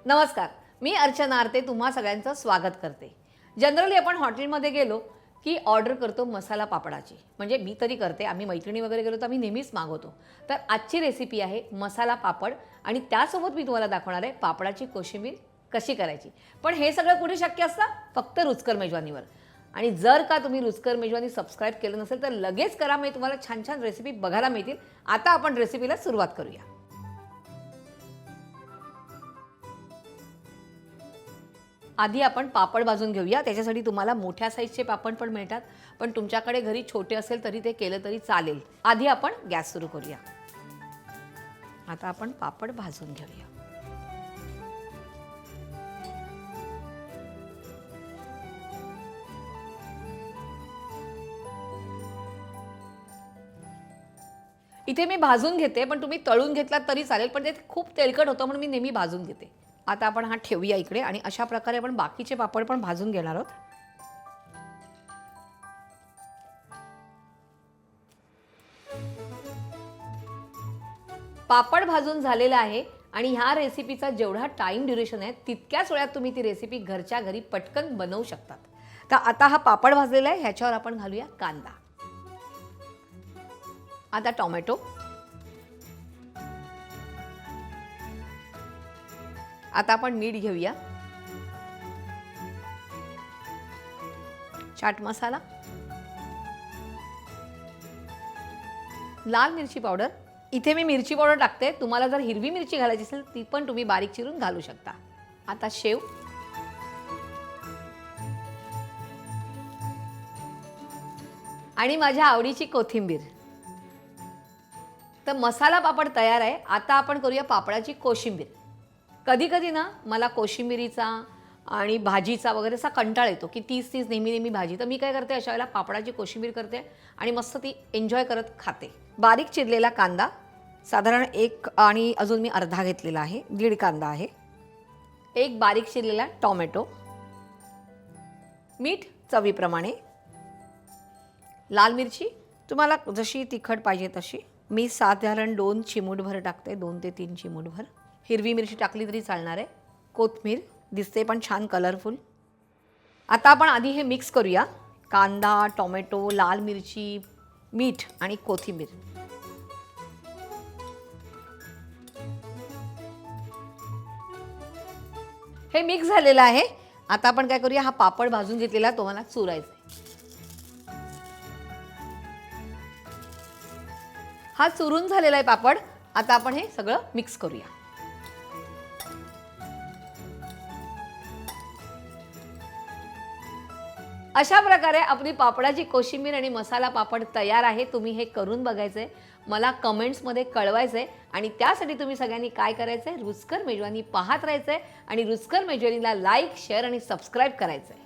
नमस्कार, मी अर्चना आरते तुम्हा सगळ्यांचं स्वागत करते. जनरली आपण हॉटेलमध्ये गेलो की ऑर्डर करतो मसाला पापडाची. म्हणजे मी तरी करते, आम्ही मैत्रिणी वगैरे गेलो तर आम्ही नेहमीच मागवतो. तर आजची रेसिपी आहे मसाला पापड आणि त्यासोबत मी तुम्हाला दाखवणार आहे पापडाची कोशिंबीर कशी करायची. पण हे सगळं कुठे शक्य असतं? फक्त रुचकर मेजवानीवर. आणि जर का तुम्ही रुचकर मेजवानी सबस्क्राईब केलं नसेल तर लगेच करा, म्हणजे तुम्हाला छान छान रेसिपी बघायला मिळतील. आता आपण रेसिपीला सुरुवात करूया. आधी आपण पापड भाजून घेऊया. त्याच्यासाठी तुम्हाला मोठ्या साईजचे पापड पण मिळतात, पण तुमच्याकडे घरी छोटे असेल तरी ते केलं तरी चालेल. आधी आपण गॅस सुरू करूया. आता आपण पापड भाजून घेऊया. इथे मी भाजून घेते, पण तुम्ही तळून घेतलात तरी चालेल, पण ते खूप तेलकट होतं म्हणून मी नेहमी भाजून घेते. आता आपण हा ठेवूया इकडे आणि अशा प्रकारे आपण बाकीचे पापड पण भाजून घेणार आहोत. पापड भाजून झालेला आहे आणि ह्या रेसिपीचा जेवढा टाइम ड्युरेशन आहे तितक्याच वेळात तुम्ही ती रेसिपी घरच्या घरी पटकन बनवू शकतात. तर आता हा पापड भाजलेला आहे, ह्याच्यावर आपण घालूया कांदा. आता टोमॅटो, आता आपण मीठ घेऊया, चाट मसाला, लाल मिरची पावडर. इथे मी मिरची पावडर टाकते, तुम्हाला जर हिरवी मिरची घालायची असेल ती पण तुम्ही बारीक चिरून घालू शकता. आता शेव, आणि माझ्या आवडीची कोथिंबीर. तर मसाला पापड तयार आहे. आता आपण करूया पापडाची कोशिंबीर. कधी कधी ना मला कोशिंबिरीचा आणि भाजीचा वगैरे असा कंटाळ येतो की तीच नेहमी भाजी. तर मी काय करते, अशा वेळेला पापडाची कोशिंबीर करते आणि मस्त ती एन्जॉय करत खाते. बारीक चिरलेला कांदा साधारण एक, आणि अजून मी अर्धा घेतलेला आहे, दीड कांदा आहे. एक बारीक चिरलेला टोमॅटो, मीठ चवीप्रमाणे, लाल मिरची तुम्हाला जशी तिखट पाहिजे तशी. मी साधारण 2 चिमूटभर टाकते, 2 ते 3 चिमूटभर. हिरवी मिरची टाकली तरी चालणार आहे. कोथिंबीर दिसते पण छान कलरफुल. आता आपण आधी हे मिक्स करूया. कांदा, टोमॅटो, लाल मिरची, मीठ आणि कोथिंबीर. हे मिक्स झालेलं आहे. आता आपण काय करूया, हा पापड भाजून घेतलेला तो मला चुरायचा आहे. हा चुरून झालेला आहे पापड. आता आपण हे सगळं मिक्स करूया. अशा प्रकारे आपली पापडाची कोशिंबीर आणि मसाला पापड तयार आहे. तुम्ही हे करून बघायचंय, मला कमेंट्समध्ये कळवायचंय. आणि त्यासाठी तुम्ही सगळ्यांनी काय करायचंय, रुचकर मेजवानी पाहत राहायचंय आणि रुचकर मेजवानीला लाईक, शेअर आणि सबस्क्राईब करायचंय.